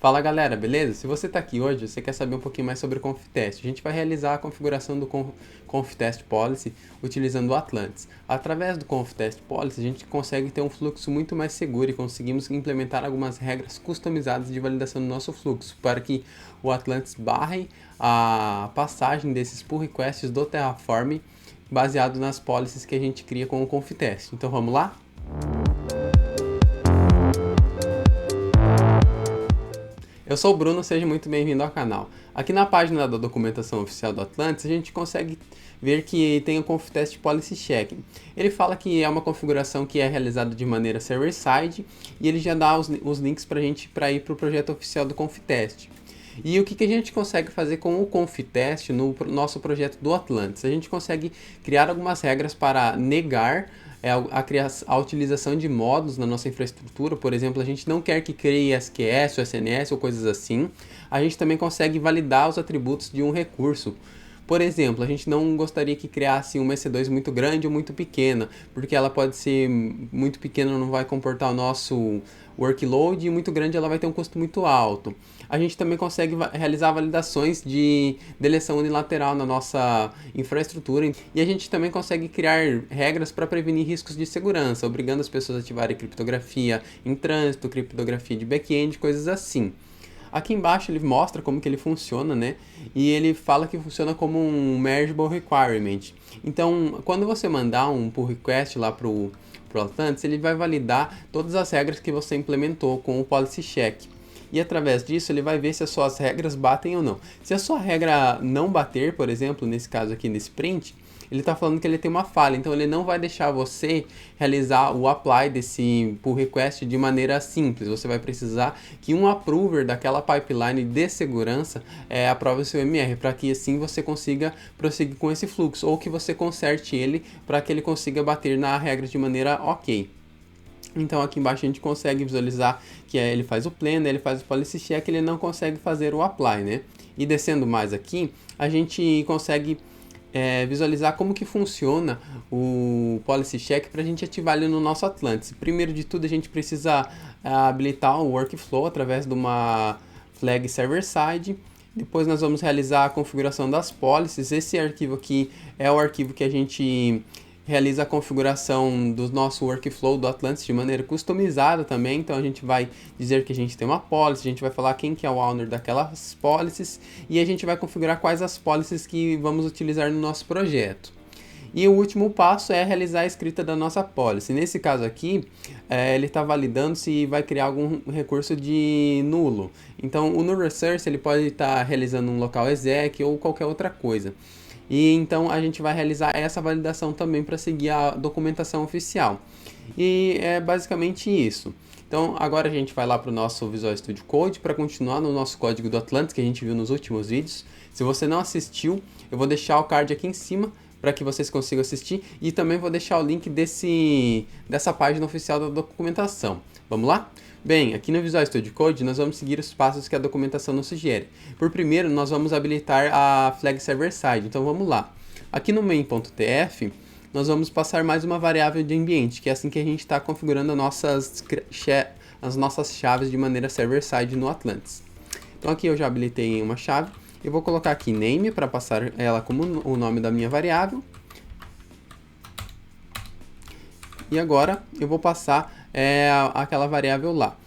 Fala galera, beleza? Se você está aqui hoje, você quer saber um pouquinho mais sobre o Confitest. A gente vai realizar a configuração do Confitest Policy utilizando o Atlantis. Através do Confitest Policy, a gente consegue ter um fluxo muito mais seguro e conseguimos implementar algumas regras customizadas de validação do nosso fluxo, para que o Atlantis barre a passagem desses pull requests do Terraform baseado nas policies que a gente cria com o Confitest. Então vamos lá? Eu sou o Bruno, seja muito bem-vindo ao canal. Aqui na página da documentação oficial do Atlantis, a gente consegue ver que tem o Confitest Policy Checking. Ele fala que é uma configuração que é realizada de maneira server-side e ele já dá os links para a gente ir para o projeto oficial do Confitest. E o que a gente consegue fazer com o Confitest no nosso projeto do Atlantis? A gente consegue criar algumas regras para negar a utilização de modos na nossa infraestrutura. Por exemplo, a gente não quer que crie SQS ou SNS ou coisas assim. A gente também consegue validar os atributos de um recurso. Por exemplo, a gente não gostaria que criasse uma EC2 muito grande ou muito pequena, porque ela pode ser muito pequena, não vai comportar o nosso workload, e muito grande ela vai ter um custo muito alto. A gente também consegue realizar validações de deleção unilateral na nossa infraestrutura, e a gente também consegue criar regras para prevenir riscos de segurança, obrigando as pessoas a ativarem criptografia em trânsito, criptografia de back-end, coisas assim. Aqui embaixo ele mostra como que ele funciona, né? E ele fala que funciona como um Mergeable Requirement. Então, quando você mandar um pull request lá pro Atlantis, ele vai validar todas as regras que você implementou com o Policy Check. E através disso ele vai ver se as suas regras batem ou não. Se a sua regra não bater, por exemplo, nesse caso aqui nesse print, ele está falando que ele tem uma falha, então ele não vai deixar você realizar o apply desse pull request de maneira simples. Você vai precisar que um approver daquela pipeline de segurança aprove o seu MR, para que assim você consiga prosseguir com esse fluxo, ou que você conserte ele para que ele consiga bater na regra de maneira ok. Então aqui embaixo a gente consegue visualizar que ele faz o plan, ele faz o policy check, ele não consegue fazer o apply, né? E descendo mais aqui, a gente consegue visualizar como que funciona o Policy Check para a gente ativar ele no nosso Atlantis. Primeiro de tudo, a gente precisa habilitar o workflow através de uma flag server-side. Depois nós vamos realizar a configuração das policies. Esse arquivo aqui é o arquivo que a gente realiza a configuração do nosso workflow do Atlantis de maneira customizada também. Então a gente vai dizer que a gente tem uma policy, a gente vai falar quem que é o owner daquelas policies e a gente vai configurar quais as policies que vamos utilizar no nosso projeto. E o último passo é realizar a escrita da nossa policy. Nesse caso aqui, ele está validando se vai criar algum recurso de nulo. Então o null resource ele pode estar realizando um local exec ou qualquer outra coisa. E então a gente vai realizar essa validação também para seguir a documentação oficial. E é basicamente isso. Então agora a gente vai lá para o nosso Visual Studio Code para continuar no nosso código do Atlantis que a gente viu nos últimos vídeos. Se você não assistiu, eu vou deixar o card aqui em cima para que vocês consigam assistir e também vou deixar o link dessa página oficial da documentação. Vamos lá? Bem, aqui no Visual Studio Code nós vamos seguir os passos que a documentação nos sugere. Por primeiro, nós vamos habilitar a flag server-side, então vamos lá. Aqui no main.tf, nós vamos passar mais uma variável de ambiente, que é assim que a gente está configurando as nossas chaves de maneira server-side no Atlantis. Então aqui eu já habilitei uma chave, eu vou colocar aqui name para passar ela como o nome da minha variável. E agora eu vou passar aquela variável lá.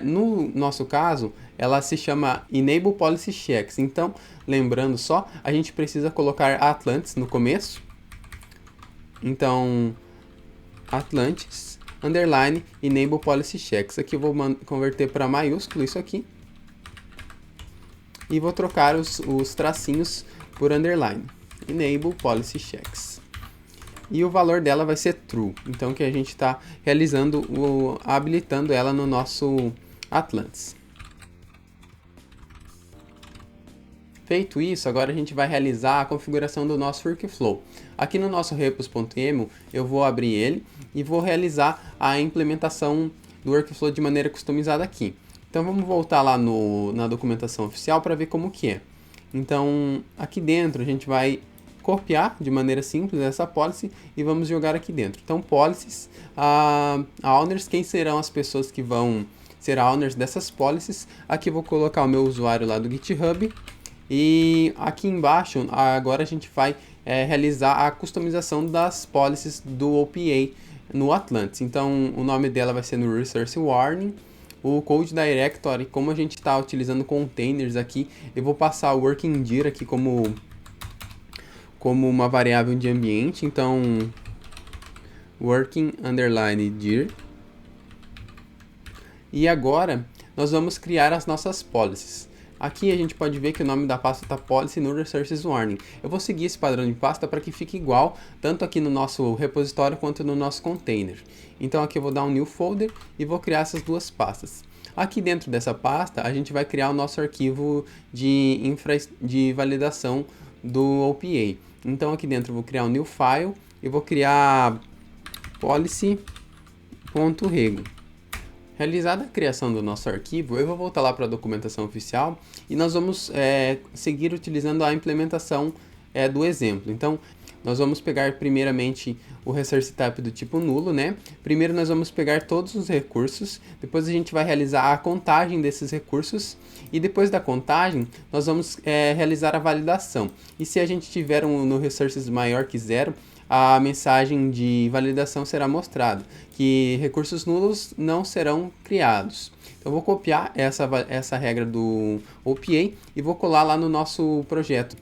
No nosso caso, ela se chama Enable Policy Checks. Então, lembrando só, a gente precisa colocar Atlantis no começo. Então, Atlantis, underline, Enable Policy Checks. Aqui eu vou converter para maiúsculo isso aqui. E vou trocar os tracinhos por underline. Enable Policy Checks. E o valor dela vai ser true. Então que a gente está realizando, habilitando ela no nosso Atlantis. Feito isso, agora a gente vai realizar a configuração do nosso workflow. Aqui no nosso repos.emo eu vou abrir ele e vou realizar a implementação do workflow de maneira customizada aqui. Então vamos voltar lá na documentação oficial para ver como que é. Então aqui dentro a gente vai copiar de maneira simples essa policy e vamos jogar aqui dentro. Então policies, owners, quem serão as pessoas que vão ser owners dessas policies. Aqui eu vou colocar o meu usuário lá do GitHub. E aqui embaixo, agora a gente vai realizar a customização das policies do OPA no Atlantis. Então, o nome dela vai ser no Resource Warning. O Code Directory, como a gente está utilizando containers aqui, eu vou passar o working dir aqui como uma variável de ambiente. Então, working underline dir. E agora, nós vamos criar as nossas policies. Aqui a gente pode ver que o nome da pasta está Policy no Resources Warning. Eu vou seguir esse padrão de pasta para que fique igual, tanto aqui no nosso repositório quanto no nosso container. Então aqui eu vou dar um new folder e vou criar essas duas pastas. Aqui dentro dessa pasta a gente vai criar o nosso arquivo de validação do OPA. Então aqui dentro eu vou criar um new file e vou criar policy.rego. Realizada a criação do nosso arquivo, eu vou voltar lá para a documentação oficial e nós vamos seguir utilizando a implementação do exemplo. Então, nós vamos pegar primeiramente o resource type do tipo nulo, né? Primeiro nós vamos pegar todos os recursos, depois a gente vai realizar a contagem desses recursos e depois da contagem nós vamos realizar a validação. E se a gente tiver no resources maior que 0, a mensagem de validação será mostrada, que recursos nulos não serão criados. Então, eu vou copiar essa regra do OPA e vou colar lá no nosso projeto.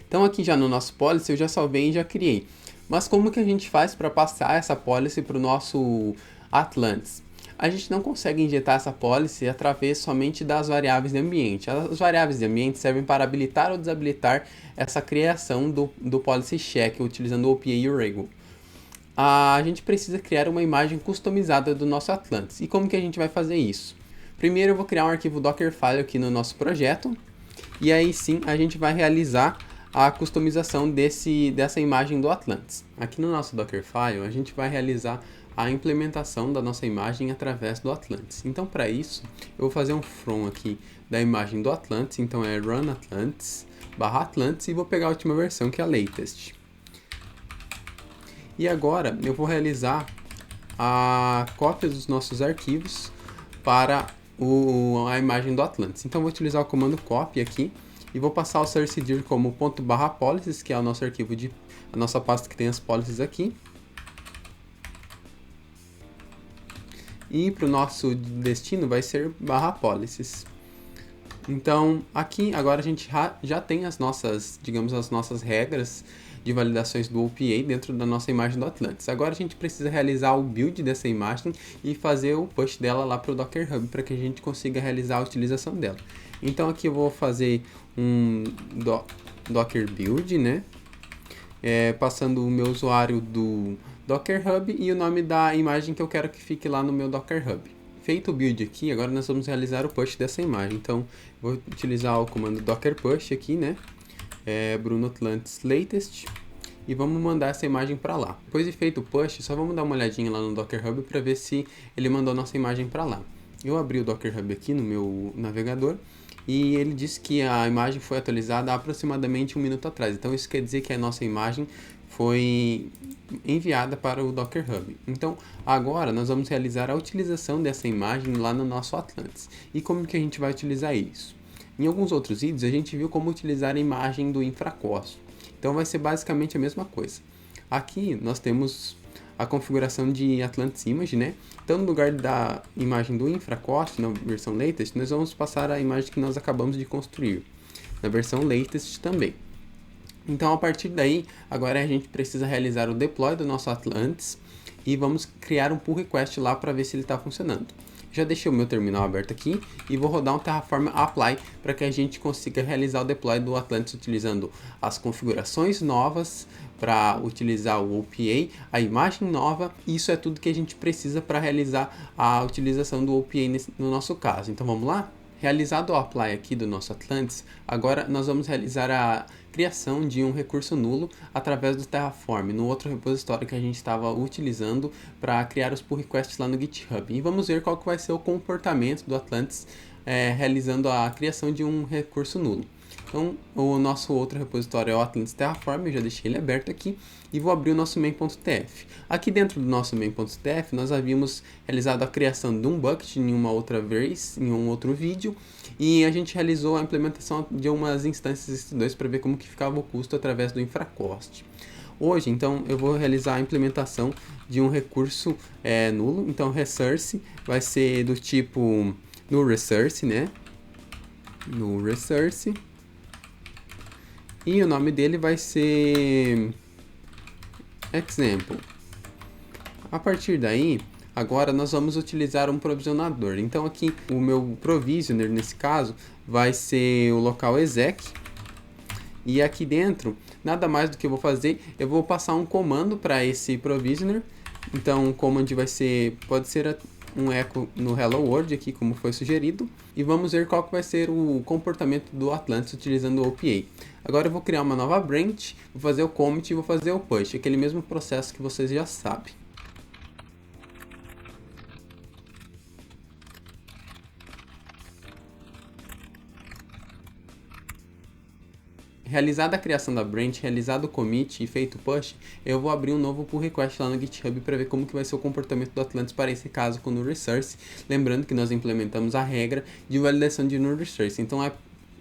Então, aqui já no nosso policy eu já salvei e já criei. Mas como que a gente faz para passar essa policy para o nosso Atlantis? A gente não consegue injetar essa policy através somente das variáveis de ambiente. As variáveis de ambiente servem para habilitar ou desabilitar essa criação do policy check utilizando o OPA e o Rego. A gente precisa criar uma imagem customizada do nosso Atlantis. E como que a gente vai fazer isso? Primeiro eu vou criar um arquivo Dockerfile aqui no nosso projeto. E aí sim a gente vai realizar a customização dessa imagem do Atlantis. Aqui no nosso Dockerfile a gente vai realizar a implementação da nossa imagem através do Atlantis. Então, para isso, eu vou fazer um from aqui da imagem do Atlantis. Então, é run Atlantis /Atlantis e vou pegar a última versão, que é a latest. E agora, eu vou realizar a cópia dos nossos arquivos para a imagem do Atlantis. Então, vou utilizar o comando copy aqui e vou passar o source dir como ./policies, que é o nosso arquivo a nossa pasta que tem as policies aqui. E para o nosso destino vai ser /policies. Então, aqui agora a gente já tem as nossas regras de validações do OPA dentro da nossa imagem do Atlantis. Agora a gente precisa realizar o build dessa imagem e fazer o push dela lá para o Docker Hub para que a gente consiga realizar a utilização dela. Então aqui eu vou fazer um Docker build, né? Passando o meu usuário do Docker Hub e o nome da imagem que eu quero que fique lá no meu Docker Hub. Feito o build aqui, agora nós vamos realizar o push dessa imagem. Então, vou utilizar o comando docker push aqui, né? Bruno Atlantis latest. E vamos mandar essa imagem para lá. Depois de feito o push, só vamos dar uma olhadinha lá no Docker Hub para ver se ele mandou a nossa imagem para lá. Eu abri o Docker Hub aqui no meu navegador e ele disse que a imagem foi atualizada há aproximadamente 1 minuto atrás. Então, isso quer dizer que a nossa imagem foi enviada para o Docker Hub. Então, agora nós vamos realizar a utilização dessa imagem lá no nosso Atlantis. E como que a gente vai utilizar isso? Em alguns outros vídeos a gente viu como utilizar a imagem do infracosto. Então vai ser basicamente a mesma coisa. Aqui nós temos a configuração de Atlantis Image, né? Então no lugar da imagem do infracost, na versão latest, nós vamos passar a imagem que nós acabamos de construir, na versão latest também. Então, a partir daí, agora a gente precisa realizar o deploy do nosso Atlantis e vamos criar um pull request lá para ver se ele está funcionando. Já deixei o meu terminal aberto aqui e vou rodar um Terraform Apply para que a gente consiga realizar o deploy do Atlantis utilizando as configurações novas para utilizar o OPA, a imagem nova. Isso é tudo que a gente precisa para realizar a utilização do OPA no nosso caso. Então, vamos lá? Realizado o apply aqui do nosso Atlantis, agora nós vamos realizar a criação de um recurso nulo através do Terraform, no outro repositório que a gente estava utilizando para criar os pull requests lá no GitHub. E vamos ver qual que vai ser o comportamento do Atlantis realizando a criação de um recurso nulo. Então, o nosso outro repositório é o Atlantis Terraform, eu já deixei ele aberto aqui, e vou abrir o nosso main.tf. Aqui dentro do nosso main.tf, nós havíamos realizado a criação de um bucket em uma outra vez, em um outro vídeo, e a gente realizou a implementação de umas instâncias EC2 para ver como que ficava o custo através do infracost. Hoje, então, eu vou realizar a implementação de um recurso nulo. Então, resource vai ser do tipo no resource, né? No resource. E o nome dele vai ser example. A partir daí, agora nós vamos utilizar um provisionador. Então, aqui o meu provisioner, nesse caso, vai ser o local exec. E aqui dentro, nada mais do que eu vou fazer, eu vou passar um comando para esse provisioner. Então, o command pode ser um echo no hello world aqui, como foi sugerido. E vamos ver qual que vai ser o comportamento do Atlantis utilizando o OPA. Agora eu vou criar uma nova branch, vou fazer o commit e vou fazer o push, aquele mesmo processo que vocês já sabem. Realizada a criação da branch, realizado o commit e feito o push, eu vou abrir um novo pull request lá no GitHub para ver como que vai ser o comportamento do Atlantis para esse caso com o null resource. Lembrando que nós implementamos a regra de validação de null resource, então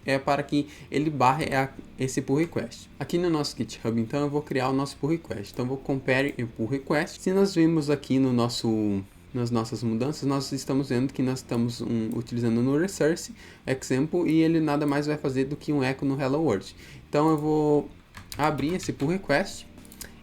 é para que ele barre esse pull request. Aqui no nosso GitHub, então, eu vou criar o nosso pull request. Então, eu vou compare e pull request. Se nós vimos aqui nas nossas mudanças, nós estamos vendo que nós estamos utilizando no resource example e ele nada mais vai fazer do que um echo no hello world. Então eu vou abrir esse pull request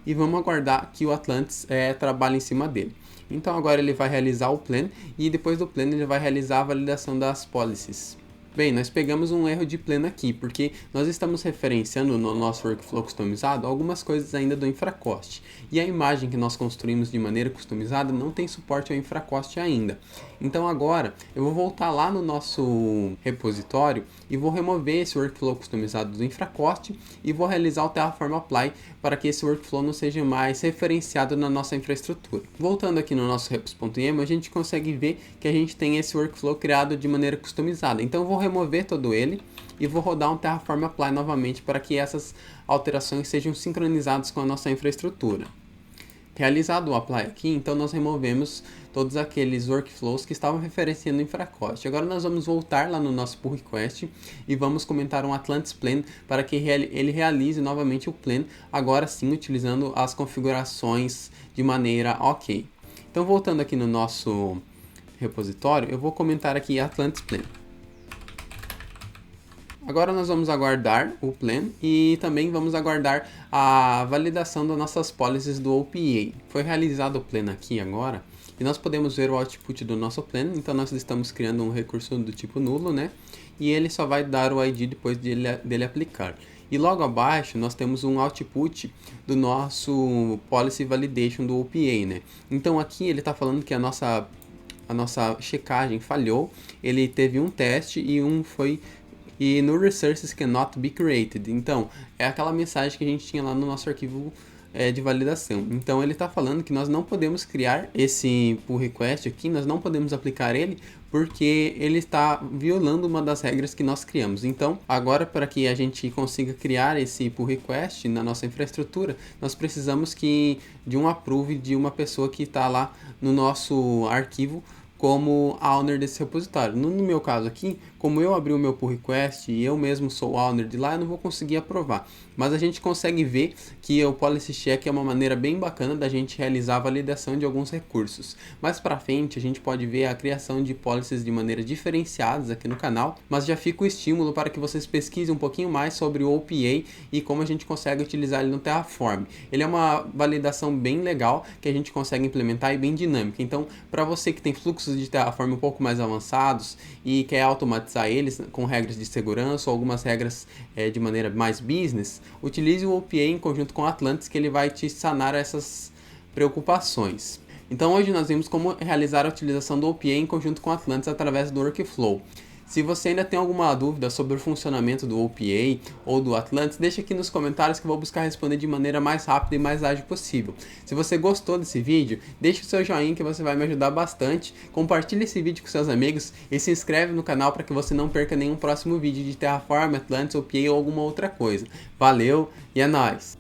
e vamos aguardar que o Atlantis trabalhe em cima dele. Então agora ele vai realizar o plan e depois do plan ele vai realizar a validação das policies. Bem, nós pegamos um erro de plan aqui, porque nós estamos referenciando no nosso workflow customizado algumas coisas ainda do infracost. E a imagem que nós construímos de maneira customizada não tem suporte ao infracost ainda. Então agora eu vou voltar lá no nosso repositório e vou remover esse workflow customizado do infracost e vou realizar o Terraform Apply para que esse workflow não seja mais referenciado na nossa infraestrutura. Voltando aqui no nosso repos.emo, a gente consegue ver que a gente tem esse workflow criado de maneira customizada. Então eu vou remover todo ele e vou rodar um Terraform Apply novamente para que essas alterações sejam sincronizadas com a nossa infraestrutura. Realizado o apply aqui, então nós removemos todos aqueles workflows que estavam referenciando o infracost. Agora nós vamos voltar lá no nosso pull request e vamos comentar um Atlantis plan para que ele realize novamente o plan, agora sim utilizando as configurações de maneira ok. Então voltando aqui no nosso repositório, eu vou comentar aqui Atlantis plan. Agora nós vamos aguardar o plan e também vamos aguardar a validação das nossas policies do OPA. Foi realizado o plan aqui agora e nós podemos ver o output do nosso plan. Então nós estamos criando um recurso do tipo nulo, né? E ele só vai dar o ID depois dele aplicar. E logo abaixo nós temos um output do nosso policy validation do OPA, né? Então aqui ele está falando que a nossa checagem falhou, ele teve um teste e no resources cannot be created. Então, é aquela mensagem que a gente tinha lá no nosso arquivo de validação. Então, ele está falando que nós não podemos criar esse pull request aqui, nós não podemos aplicar ele, porque ele está violando uma das regras que nós criamos. Então, agora, para que a gente consiga criar esse pull request na nossa infraestrutura, nós precisamos de um approve de uma pessoa que está lá no nosso arquivo, como owner desse repositório. No meu caso aqui, como eu abri o meu pull request e eu mesmo sou owner de lá, eu não vou conseguir aprovar. Mas a gente consegue ver que o policy check é uma maneira bem bacana da gente realizar a validação de alguns recursos. Mais para frente, a gente pode ver a criação de policies de maneiras diferenciadas aqui no canal, mas já fica o estímulo para que vocês pesquisem um pouquinho mais sobre o OPA e como a gente consegue utilizar ele no Terraform. Ele é uma validação bem legal que a gente consegue implementar e bem dinâmica. Então, para você que tem fluxos de Terraform um pouco mais avançados e quer automatizar eles com regras de segurança ou algumas regras de maneira mais business, utilize o OPA em conjunto com o Atlantis, que ele vai te sanar essas preocupações. Então hoje nós vimos como realizar a utilização do OPA em conjunto com o Atlantis através do workflow. Se você ainda tem alguma dúvida sobre o funcionamento do OPA ou do Atlantis, deixa aqui nos comentários que eu vou buscar responder de maneira mais rápida e mais ágil possível. Se você gostou desse vídeo, deixa o seu joinha que você vai me ajudar bastante, compartilha esse vídeo com seus amigos e se inscreve no canal para que você não perca nenhum próximo vídeo de Terraform, Atlantis, OPA ou alguma outra coisa. Valeu e é nóis!